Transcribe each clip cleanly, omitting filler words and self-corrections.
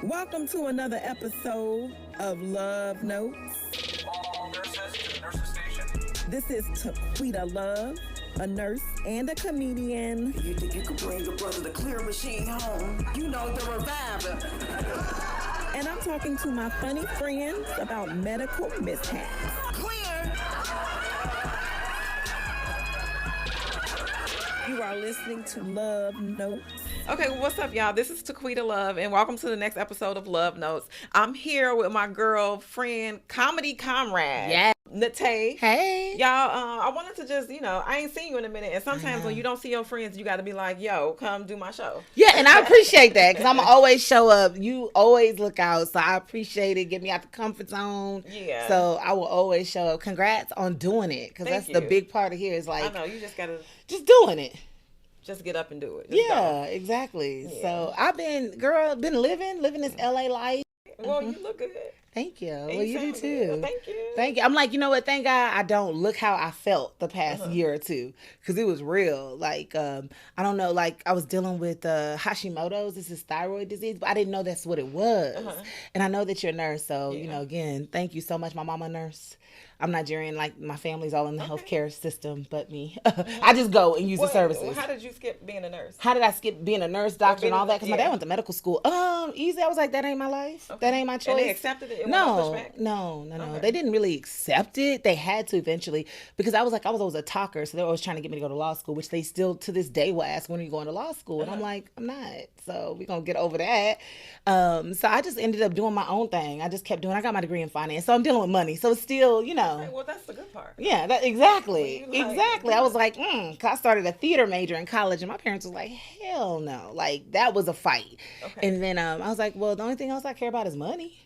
Welcome to another episode of Love Notes. All nurses to the nurses station. This is Taquita Love, a nurse and a comedian. You think you could bring your brother the clear machine home? You know, the reviver. And I'm talking to my funny friends about medical mishaps. Clear! You are listening to Love Notes. Okay, well, what's up, y'all? This is Taquita Love, and welcome to the next episode of Love Notes. I'm here with my girlfriend, comedy comrade, Yeah. Nnete. Hey. Y'all, I wanted to just, I ain't seen you in a minute, and sometimes when you don't see your friends, you got to be like, yo, come do my show. Yeah, and I appreciate that because I'm always show up. You always look out, so I appreciate it. Get me out the comfort zone. Yeah. So I will always show up. Congrats on doing it because that's the big part of here is I like know, you just got to just doing it. just get up and do it. Just Yeah, exactly. Yeah. So I've been living this LA life. go. Well, you look good. Thank you. And Well, you do sound too. good. Thank you. Thank you. I'm like, you know what? Thank God I don't look how I felt the past year or two because it was real. Like, I don't know, like I was dealing with Hashimoto's. This is thyroid disease, but I didn't know that's what it was. And I know that you're a nurse. So, again, thank you so much. My mama a nurse. I'm Nigerian. Like, my family's all in the healthcare system, but me. I just go and use the services. How did you skip being a nurse? How did I skip being a nurse, doctor, and all that? Because my yeah. dad went to medical school. Easy. I was like, that ain't my life. That ain't my choice. And they accepted it? It No. wasn't pushback? No. Okay. They didn't really accept it. They had to eventually because I was always a talker. So they were always trying to get me to go to law school, which they still to this day will ask, when are you going to law school? And I'm like, I'm not. So we're going to get over that. So I just ended up doing my own thing. I just kept doing, I got my degree in finance. So I'm dealing with money. So it's still, Okay, well, that's the good part. Yeah, exactly. Well, you like- Exactly. I was like, 'cause I started a theater major in college and my parents was like, hell no. Like that was a fight. Okay. And then I was like, well, the only thing else I care about is money.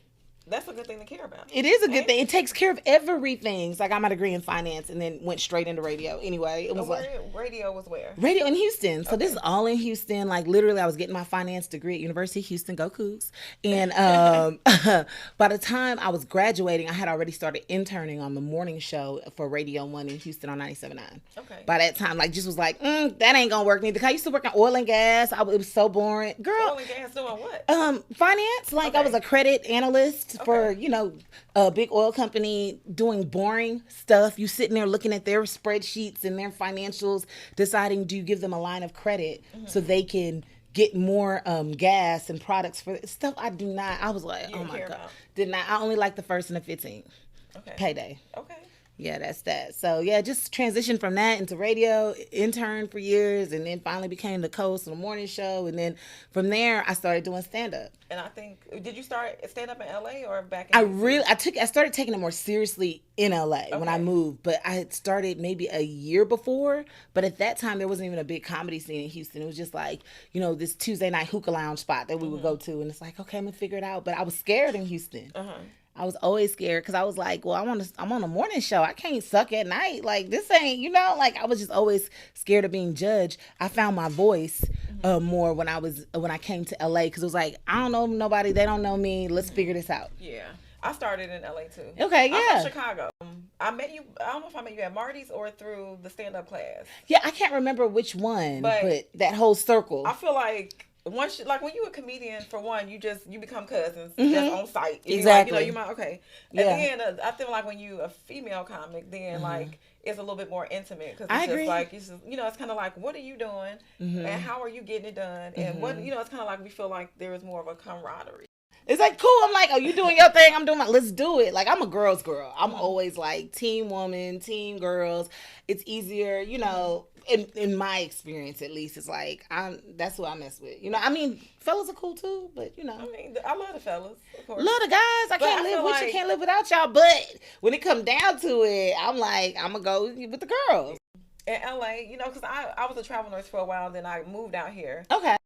That's a good thing to care about. It is a good thing. It takes care of everything. So I got my degree in finance and then went straight into radio. Anyway, it was Radio was where? radio in Houston. So this is all in Houston. Like literally I was getting my finance degree at University of Houston. Go Cougs. And by the time I was graduating, I had already started interning on the morning show for Radio 1 in Houston on 97.9. Okay. By that time, like just was like, that ain't gonna work neither. 'Cause I used to work in oil and gas. It was so boring. Girl, Oil and gas doing what? finance. Like I was a credit analyst for, a big oil company doing boring stuff. You sitting there looking at their spreadsheets and their financials, deciding do you give them a line of credit so they can get more gas and products for stuff I do not. I was like, oh my God. Did not. I only like the 1st and the 15th payday. Okay. Yeah, that's that. So yeah, just transitioned from that into radio, interned for years, and then finally became the host of the morning show. And then from there, I started doing stand up. And I think, did you start stand up in LA or back in I started taking it more seriously in LA when I moved, but I had started maybe a year before. But at that time, there wasn't even a big comedy scene in Houston. It was just like, this Tuesday night hookah lounge spot that we would go to, and it's like, okay, I'm gonna figure it out. But I was scared in Houston. I was always scared because I was like, well, I'm on a morning show. I can't suck at night. Like, this ain't, like I was just always scared of being judged. I found my voice more when I came to LA because it was like, I don't know nobody. They don't know me. Let's figure this out. Yeah. I started in LA too. Okay, yeah. I'm from Chicago. I met you, I don't know if I met you at Marty's or through the stand-up class. Yeah, I can't remember which one, but that whole circle. I feel like once when you're a comedian, for one, you become cousins just on site. Exactly. You might okay. And then I feel like when you a female comic, then like it's a little bit more intimate because it's just like it's kind of like, what are you doing and how are you getting it done and what it's kind of like we feel like there is more of a camaraderie. It's like, cool. I'm like, oh, you doing your thing. I'm doing my, let's do it. Like, I'm a girl's girl. I'm always like team woman, team girls. It's easier, in my experience, at least. It's like, that's who I mess with. Fellas are cool too, but I love the fellas, of course. Love the guys. I can't live with you, can't live without y'all. But when it comes down to it, I'm like, I'm going to go with the girls. In LA, because I was a travel nurse for a while, then I moved out here. Okay.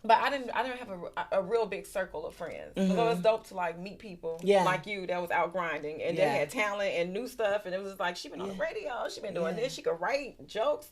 But I didn't have a real big circle of friends. So it's dope to like meet people like you that was out grinding and they had talent and new stuff, and it was just like she been on the radio, she been doing this, she could write jokes,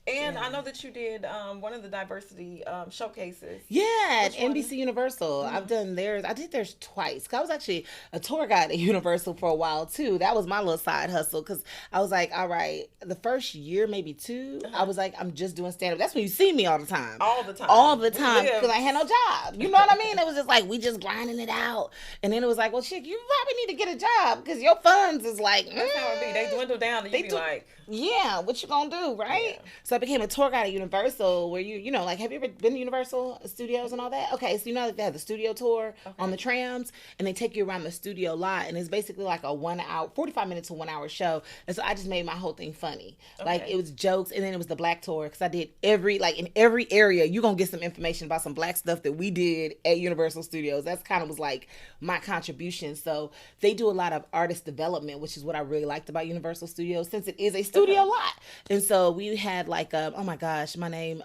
And I know that you did one of the diversity showcases. Yeah, at NBC Universal. I've done theirs. I did theirs twice. I was actually a tour guide at Universal for a while too. That was my little side hustle because I was like, all right, the first year, maybe two, I was like, I'm just doing stand-up. That's when you see me all the time. All the time. All the time because I had no job. You know what I mean? It was just like, we just grinding it out. And then it was like, well, shit, you probably need to get a job because your funds is like, that's how it be. They dwindle down and you be like, yeah, what you gonna do, right? Yeah. So I became a tour guide at Universal where you know, like, have you ever been to Universal Studios and all that? Okay, so you know, like, they have the studio tour on the trams and they take you around the studio lot and it's basically like a 1 hour, 45 minutes to 1 hour show. And so I just made my whole thing funny. Like, it was jokes and then it was the black tour because I did in every area, you're gonna get some information about some black stuff that we did at Universal Studios. That's kind of was like my contribution. So they do a lot of artist development, which is what I really liked about Universal Studios since it is a studio lot. And so we had like oh my gosh, my name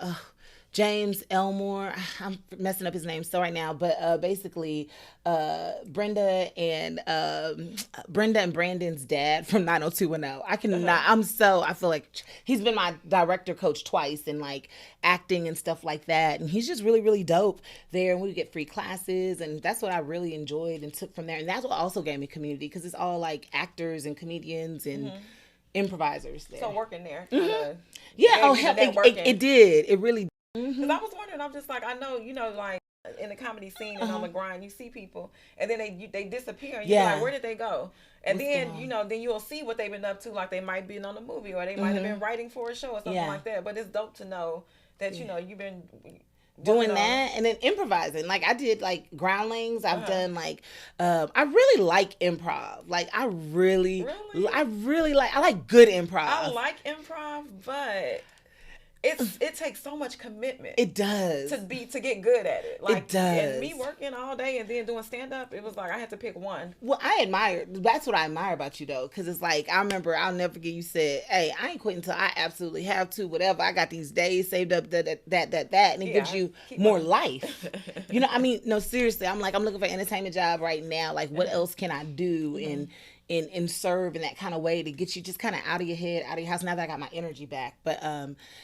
James Elmore, I'm messing up his name so right now, but basically Brenda and Brandon's dad from 90210. I cannot, I feel like he's been my director coach twice in like acting and stuff like that, and he's just really, really dope there, and we get free classes, and that's what I really enjoyed and took from there, and that's what also gave me community, because it's all like actors and comedians and improvisers there. So working there. Yeah, it did. It really did. Because I was wondering, I'm just like, I know, you know, like in the comedy scene and on the grind, you see people and then they disappear and you're like, where did they go? And then, you know, then you'll see what they've been up to, like they might be on a movie or they might have been writing for a show or something like that. But it's dope to know that, you know, you've been doing that and then improvising. Like I did like Groundlings. I've done like I really like improv. Like I really like, I like good improv. I like improv, but it takes so much commitment. It does. To get good at it. Like, it does. And me working all day and then doing stand up, it was like I had to pick one. Well, that's what I admire about you though, because it's like, I remember, I'll never forget, you said, hey, I ain't quitting until I absolutely have to, whatever. I got these days saved up, that, and it gives you more life. You know, I mean, no, seriously, I'm looking for an entertainment job right now. Like, what else can I do and serve in that kind of way to get you just kind of out of your head, out of your house, now that I got my energy back. But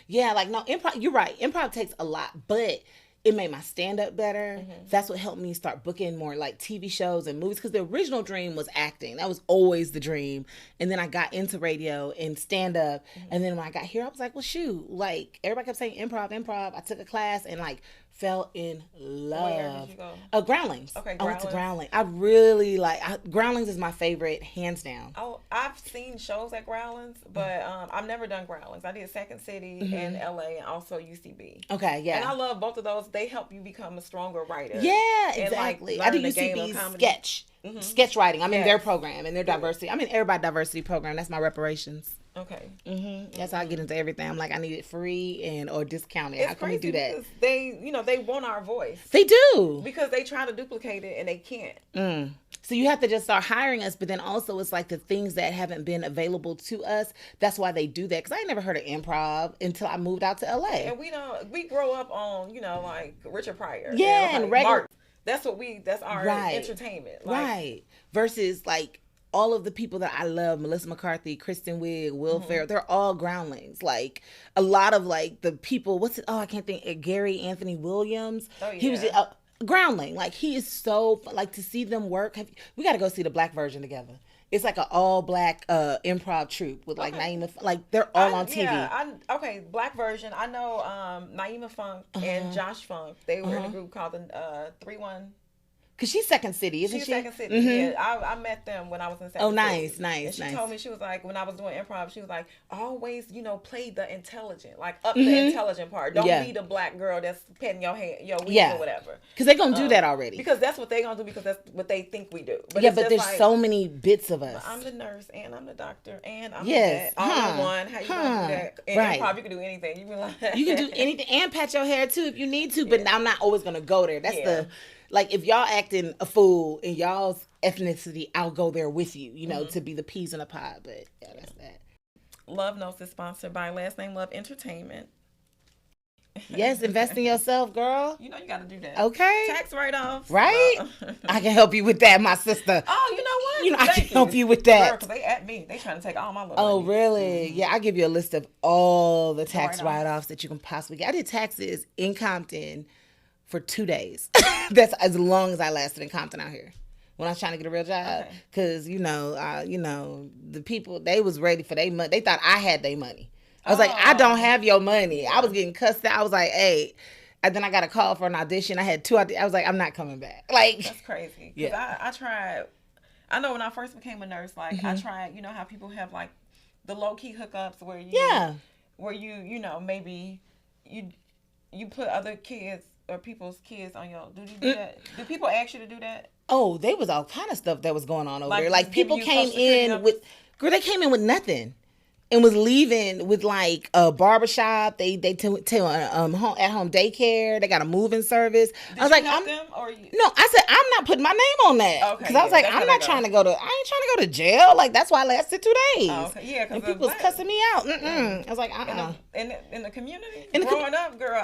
yeah, like, no, improv, you're right. Improv takes a lot, but it made my stand-up better. That's what helped me start booking more like TV shows and movies, because the original dream was acting. That was always the dream. And then I got into radio and stand-up. And then when I got here, I was like, well, shoot, like everybody kept saying improv. I took a class and like fell in love. Where did you go? Groundlings. Okay, Groundlings. I went to Groundlings. I really Groundlings is my favorite, hands down. Oh, I've seen shows at Groundlings, but I've never done Groundlings. I did Second City in LA and also UCB. Okay, yeah. And I love both of those. They help you become a stronger writer. Yeah, exactly. Like, I did UCB's sketch writing. I'm in their program, and their diversity. I'm in everybody diversity program. That's my reparations. Okay. That's how I get into everything. I'm like, I need it free or discounted. How can we do that? They want our voice. They do. Because they try to duplicate it and they can't. So you have to just start hiring us, but then also it's like the things that haven't been available to us. That's why they do that. Because I ain't never heard of improv until I moved out to LA. And we grow up on, like Richard Pryor. Yeah, and regular. That's our entertainment. Right. Versus like all of the people that I love, Melissa McCarthy, Kristen Wiig, Will Ferrell, they're all Groundlings. Like a lot of like the people, I can't think, Gary Anthony Williams. Oh, yeah. He was Groundling. Like he is so, like to see them work. We got to go see the black version together. It's like an all black improv troupe with like Naima, like they're all on TV. Yeah, black version. I know Naima Funk and Josh Funk. They were in a group called the 3-1. Because she's Second City, isn't she? She's Second City, yeah. I met them when I was in Second City. Nice. And she told me, she was like, when I was doing improv, she was like, always, play the intelligent, like up the intelligent part. Don't be the black girl that's petting your hand, your wig or whatever. Because they're going to do that already. Because that's what they're going to do, because that's what they think we do. But but there's like, so many bits of us. I'm the nurse, and I'm the doctor, and I'm that. All in one. How you going to do that? In improv, you can do anything. You can do anything and pat your hair, too, if you need to. But I'm not always going to go there. That's like, if y'all acting a fool in y'all's ethnicity, I'll go there with you, to be the peas in a pod. But yeah, that's that. Love Notes is sponsored by Last Name Love Entertainment. Yes, invest in yourself, girl. You got to do that. Okay. Tax write-offs. Right? I can help you with that, my sister. Oh, you know what? I can help you with that. Girl, 'cause they at me. They trying to take all my little Oh, money. really? Yeah, I give you a list of all the tax write-offs that you can possibly get. I did taxes in Compton for 2 days. That's as long as I lasted in Compton out here when I was trying to get a real job. Because, the people, they was ready for their money. They thought I had their money. I was like, I don't have your money. I was getting cussed out. I was like, hey. And then I got a call for an audition. I had 2 auditions. I was like, I'm not coming back. Like, that's crazy. Yeah. I tried. I know when I first became a nurse, like I tried. You know how people have like the low key hookups where you maybe you put other kids or people's kids on your. Do you do that? Do people ask you to do that? Oh, there was all kind of stuff that was going on over there. Like people came in with, they came in with nothing. And was leaving with like a barbershop. They at home daycare. They got a moving service. I was like, No, I said I'm not putting my name on that. Okay, because I was like, I'm not trying to go to. I ain't trying to go to jail. Like that's why I lasted 2 days. Oh, okay. Yeah, and people was cussing me out. I was like, In the community, growing up, girl,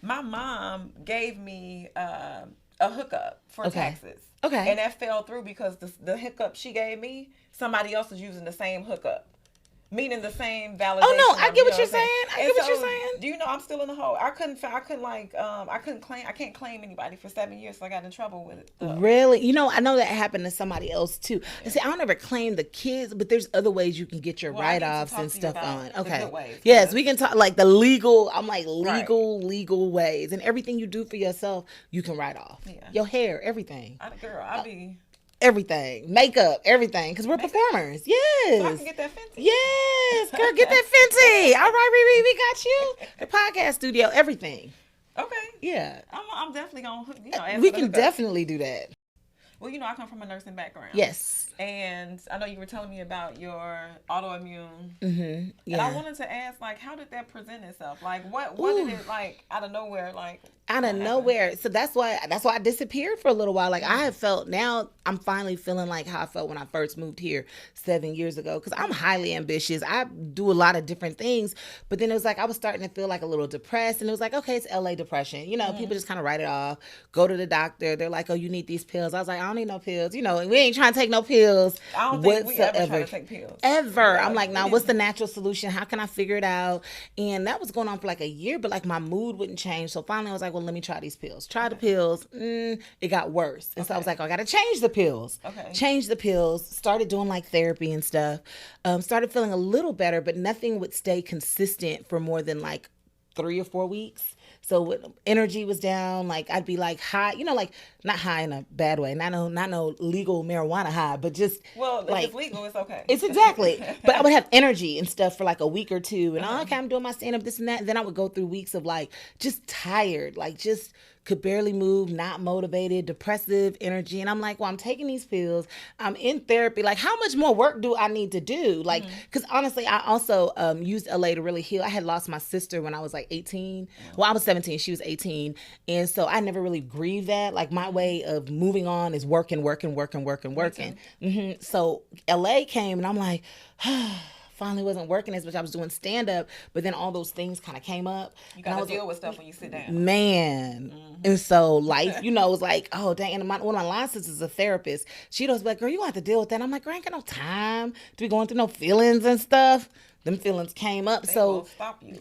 my mom gave me a hookup for taxes. Okay, and that fell through because the hookup she gave me, somebody else was using the same hookup. Meaning the same validation. Oh no, I get what you're saying. I get what you're saying. Do you know I'm still in the hole? I can't claim anybody for 7 years, so I got in trouble with it. Really? I know that happened to somebody else too. Yeah. See, I don't ever claim the kids, but there's other ways you can get your write-offs and stuff on. Okay. The good ways, yes, we can talk like the legal. I'm like legal ways, and everything you do for yourself, you can write off. Yeah. Your hair, everything. I'll be. Everything, makeup, everything, because we're performers. Yes. So I can get that Fenty. Yes, girl, get that Fenty. All right, Riri, we got you. The podcast studio, everything. Okay. Yeah. I'm definitely gonna, we can definitely do that. Well, I come from a nursing background. Yes. And I know you were telling me about your autoimmune. Mm-hmm. Yeah. And I wanted to ask, like, how did that present itself? Like, what did it, like, out of nowhere, like... Out of nowhere. So that's why I disappeared for a little while. Like, I have felt, now I'm finally feeling like how I felt when I first moved here 7 years ago. Because I'm highly ambitious. I do a lot of different things. But then it was like, I was starting to feel like a little depressed. And it was like, okay, it's LA depression. People just kind of write it off. Go to the doctor. They're like, oh, you need these pills. I was like, I don't need no pills. We ain't trying to take no pills. I don't think we ever try to take pills. Ever. I'm like, now what's the natural solution? How can I figure it out? And that was going on for like a year. But like my mood wouldn't change. So finally I was like, well, let me try these pills. Try the pills. It got worse. And so I was like, I got to change the pills. Okay. Change the pills. Started doing like therapy and stuff. Started feeling a little better, but nothing would stay consistent for more than like 3 or 4 weeks. So energy was down. Like I'd be like high, like not high in a bad way. Not no legal marijuana high, but just if it's legal, it's okay. It's exactly. But I would have energy and stuff for like a week or two, and okay, I'm doing my stand up, this and that. And then I would go through weeks of like just tired, like just could barely move, not motivated, depressive energy. And I'm like, well, I'm taking these pills. I'm in therapy. Like, how much more work do I need to do? Like, because honestly, I also used LA to really heal. I had lost my sister when I was like 18. Well, I was 17. She was 18. And so I never really grieved that. Like, my way of moving on is working. So LA came and I'm like, finally wasn't working as much. I was doing stand-up, but then all those things kind of came up. You got to deal with stuff when you sit down. Man. And so life, was like, oh, dang. And one of my line sisters is a therapist. She'd always be like, girl, you gonna have to deal with that. And I'm like, girl, I ain't got no time to be going through no feelings and stuff. Them feelings came up. They will stop you.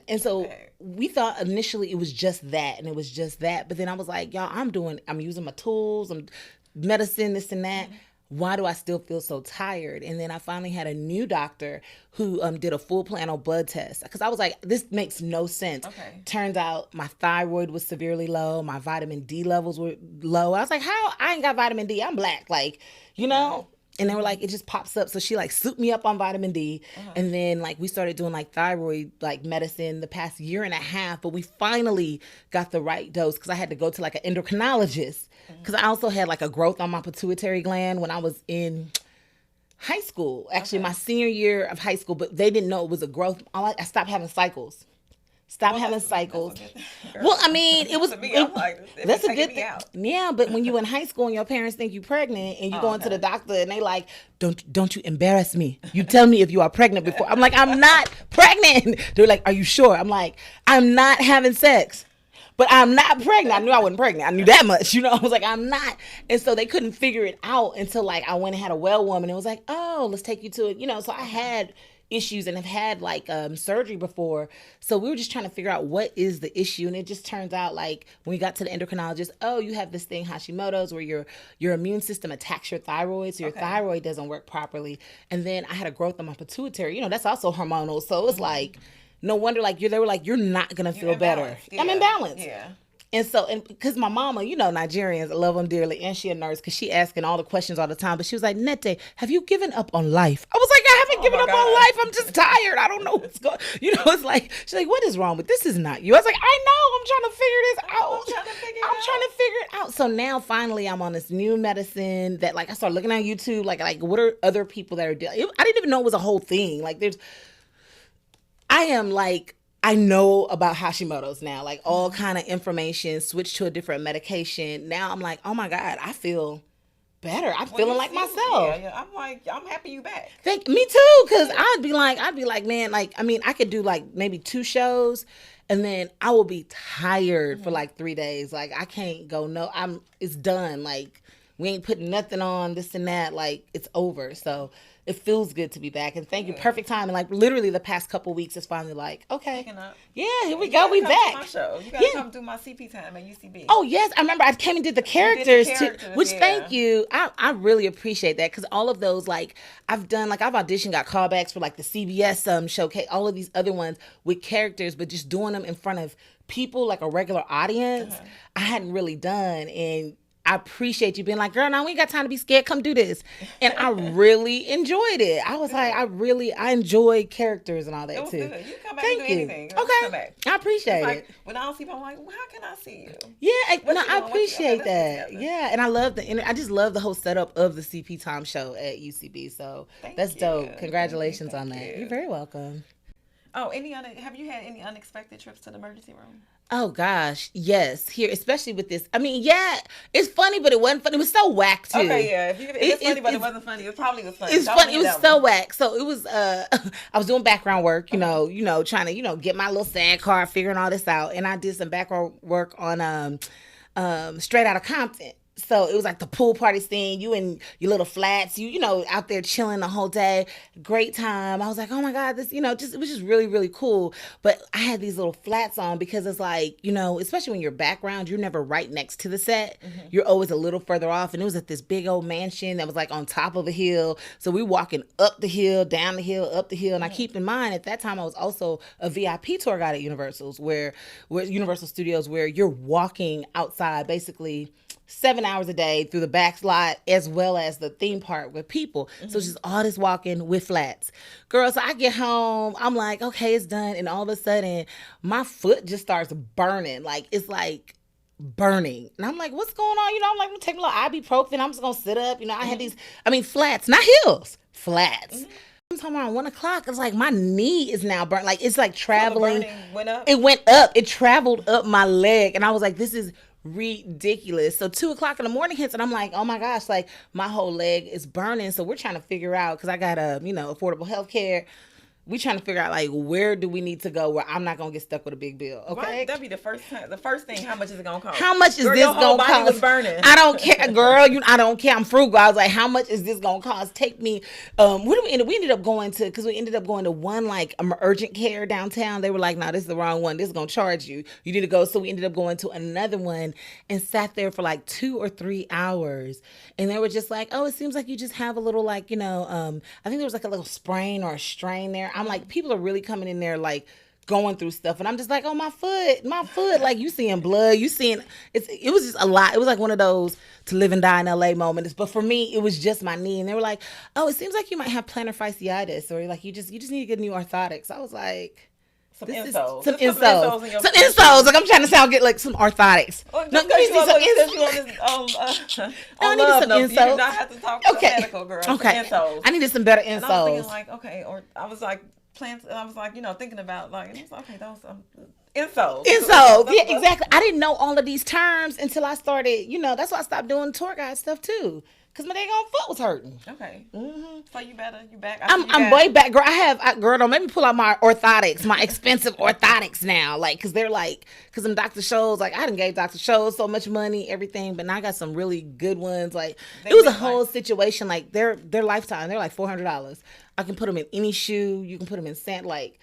And so we thought initially it was just that. And it was just that. But then I was like, y'all, I'm using my tools, I'm medicine, this and that. Why do I still feel so tired? And then I finally had a new doctor who did a full panel blood test. Because I was like, this makes no sense. Okay. Turns out my thyroid was severely low. My vitamin D levels were low. I was like, how? I ain't got vitamin D. I'm black. Like, And they were like, it just pops up. So she like souped me up on vitamin D. And then like we started doing like thyroid like medicine the past year and a half. But we finally got the right dose because I had to go to like an endocrinologist. Because I also had like a growth on my pituitary gland when I was in high school. Actually, my senior year of high school. But they didn't know it was a growth. I stopped having cycles. Having cycles. Well, I mean, it was. That's a good thing. Yeah, but when you in high school and your parents think you pregnant and you go into the doctor and they like, don't you embarrass me. You tell me if you are pregnant before. I'm like, I'm not pregnant. They're like, are you sure? I'm like, I'm not having sex. but I'm not pregnant. I knew I wasn't pregnant. I knew that much, I was like, I'm not. And so they couldn't figure it out until like I went and had a well woman. It was like, oh, let's take you to it. So I had issues and have had like surgery before. So we were just trying to figure out what is the issue. And it just turns out like when we got to the endocrinologist, oh, you have this thing, Hashimoto's, where your immune system attacks your thyroid. So your thyroid doesn't work properly. And then I had a growth on my pituitary. That's also hormonal. So it was like, no wonder like they were like, you're not going to feel better. Yeah. I'm imbalanced. Yeah. And so, because my mama, Nigerians love them dearly, and she a nurse, because she asking all the questions all the time. But she was like, Nnete, have you given up on life? I was like, I haven't given up on life. I'm just tired. I don't know what's going. It's like she's like, what is wrong with this? Is not you. I was like, I know. I'm trying to figure this out. I'm trying to figure it out. So now, finally, I'm on this new medicine that, like, I started looking on YouTube, like what are other people that are doing? I didn't even know it was a whole thing. Like, I know about Hashimoto's now, like all kind of information, switched to a different medication. Now I'm like, oh my God, I feel better. I'm feeling like myself. Yeah. I'm happy you back. Me too, because I'd be like, man, like, I mean, I could do like maybe 2 shows and then I will be tired for like 3 days. Like I can't go, it's done. Like we ain't putting nothing on, this and that. Like it's over. So it feels good to be back, and thank you. Perfect time, and like literally the past couple weeks, it's finally like, okay, yeah, here we go, we back. My show. You gotta come do my CP time at UCB. Oh yes, I remember I came and did the characters too, which thank you. I really appreciate that, because all of those, like I've auditioned, got callbacks for like the CBS showcase, all of these other ones with characters, but just doing them in front of people like a regular audience, I hadn't really done. And I appreciate you being like, girl, now we ain't got time to be scared. Come do this. And I really enjoyed it. I was like, I enjoy characters and all that too. Good. You come back and do anything. Okay. Come back. I appreciate it. When I don't see people, I'm like, well, how can I see you? Yeah, I appreciate that. Yeah, and I love I just love the whole setup of the CP Time show at UCB. So that's dope. Congratulations on that. You're very welcome. Oh, have you had any unexpected trips to the emergency room? Oh gosh, yes. Here, especially with this. I mean, yeah, it's funny, but it wasn't funny. It was so whack too. Okay, yeah. If it's funny, but it wasn't funny, it probably was funny. It's funny. It was so whack. So it was. I was doing background work. Trying to get my little SAG card, figuring all this out, and I did some background work on Straight Outta Compton. So it was like the pool party scene, you and your little flats, out there chilling the whole day. Great time. I was like, oh my God, this, it was just really, really cool. But I had these little flats on because it's like, especially when you're background, you're never right next to the set. Mm-hmm. You're always a little further off. And it was at this big old mansion that was like on top of a hill. So we walking up the hill, down the hill, up the hill. And I keep in mind, at that time, I was also a VIP tour guide at Universal's, where Universal Studios, where you're walking outside basically 7 hours a day through the back lot as well as the theme park with people. Mm-hmm. So it's just all this walking with flats. Girl, so I get home, I'm like, okay, it's done. And all of a sudden, my foot just starts burning. Like, it's like burning. And I'm like, what's going on? I'm like, I'm taking a little ibuprofen. I'm just going to sit up. I had these, flats, not hills, flats. Mm-hmm. I'm talking about 1 o'clock. It's like my knee is now burnt. Like, it's like traveling. So the burning went up? It went up. It traveled up my leg. And I was like, this is ridiculous. So 2 o'clock in the morning hits and I'm like, oh my gosh, like my whole leg is burning. So we're trying to figure out, because I got affordable health care. We trying to figure out like where do we need to go where I'm not gonna get stuck with a big bill. Okay, right, that'd be the first thing. How much is it gonna cost? How much is this gonna cost? Was burning. I don't care, girl. I don't care. I'm frugal. I was like, how much is this gonna cost? Take me. What did we end up? We ended up going to, because we ended up going to one like urgent care downtown. They were like, no, this is the wrong one. This is gonna charge you. You need to go. So we ended up going to another one and sat there for like 2 or 3 hours. And they were just like, oh, it seems like you just have a little like I think there was like a little sprain or a strain there. I'm like, people are really coming in there like going through stuff, and I'm just like, oh, my foot, like you seeing blood, it was just a lot. It was like one of those to live and die in LA moments. But for me, it was just my knee, and they were like, oh, it seems like you might have plantar fasciitis, or like you just need to get new orthotics. I was like, some insoles. Some insoles. Like I'm trying to sound good, like some orthotics. No, give me some insoles. I needed some insoles. You do not have to talk to a medical girl. Okay. I needed some better insoles. And I was thinking like, okay, or I was like, plants, and I was like, thinking about like, and it was like, okay, those insoles. Insoles, yeah, exactly. I didn't know all of these terms until I started, that's why I stopped doing tour guide stuff too. Cause my daggone foot was hurting. Okay. Mm-hmm. So you better. You back. I'm way back, girl. Girl, don't make me pull out my orthotics, my expensive orthotics now. Like, cause they're like, cause them Dr. Scholl's, like I done gave Dr. Scholl's so much money, everything, but now I got some really good ones. Like it was a whole situation. Like they're lifetime. They're like $400. I can put them in any shoe. You can put them in sand. Like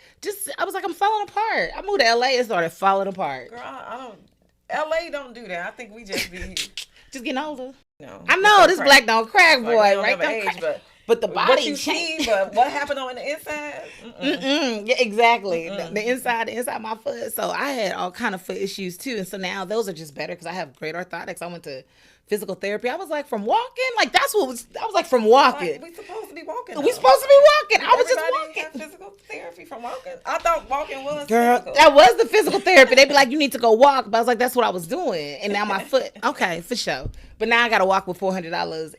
I was like, I'm falling apart. I moved to LA and started falling apart. Girl, I don't. LA don't do that. I think we just be just getting older. No, I know this black don't crack, boy. Like, right? Age, but the body what you see, but what happened on the inside? Yeah, exactly. The inside my foot. So I had all kind of foot issues too, and so now those are just better because I have great orthotics. I went to physical therapy. I was like, from walking, like I was like, from walking. Like, we supposed to be walking. We supposed to be walking. I was just walking. Have physical therapy from walking. I thought walking was girl. Physical. That was the physical therapy. They'd be like, you need to go walk, but I was like, that's what I was doing, and now my foot. Okay, for sure. But now I got to walk with $400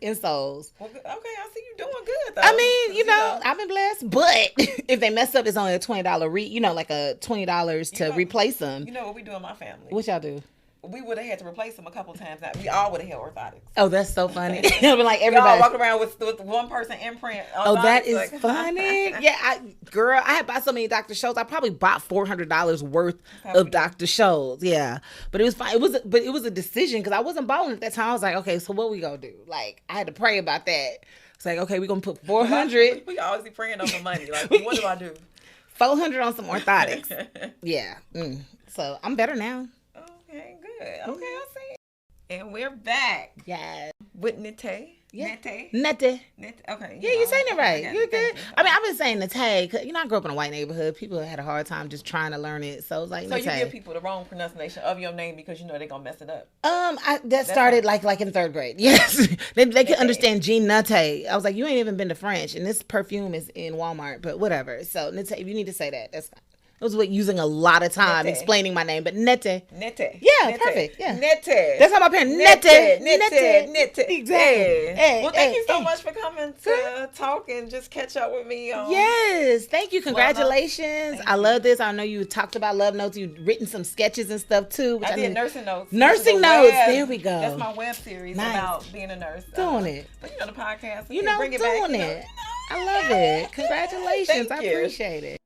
insoles. Well, okay, I see you doing good though. I mean, you know, I've been blessed. But if they mess up, it's only a $20 like a $20 to replace them. You know what we do in my family? What y'all do? We would have had to replace them a couple times. Now we all would have had orthotics. Oh, that's so funny. It'll be like everybody y'all walk around with one person imprint. Oh, that is like, funny. Yeah, I had bought so many Dr. Scholl's. I probably bought $400 worth of Dr. Scholl's. Yeah, but it was fine. It was a decision because I wasn't balling at that time. I was like, okay, so what we gonna do? Like, I had to pray about that. It's like, okay, we're gonna put $400. We always be praying on the money. Like, what do I do? $400 on some orthotics. Yeah. So I'm better now. Okay, good. Okay, I see. And we're back. Yes. With Nnete. Yeah. Nnete. Nnete. Okay. Yeah, you're saying it right. You're good. I mean, I've been saying Nnete because, you know, I grew up in a white neighborhood. People had a hard time just trying to learn it. So it's like So Nnete. You give people the wrong pronunciation of your name because you know they're going to mess it up. That started like in 3rd grade. Yes. they could understand Jean Nnete. I was like, you ain't even been to French. And this perfume is in Walmart, but whatever. So Nnete, if you need to say that, that's fine. I was using a lot of time explaining my name, but Nnete. Nnete. Yeah, Nnete. Perfect. Yeah. Nnete. That's how my parents. Nnete. Exactly. Hey, well, thank you so much for coming to talk and just catch up with me. Yes, thank you. Congratulations. I love this. I know you talked about Love Notes. You've written some sketches and stuff too. I did Nursing Notes. Nursing Notes. There we go. That's my web series about being a nurse. Doing it. But you know the podcast. You know, bring it doing back, it. I love it. Congratulations. I appreciate it.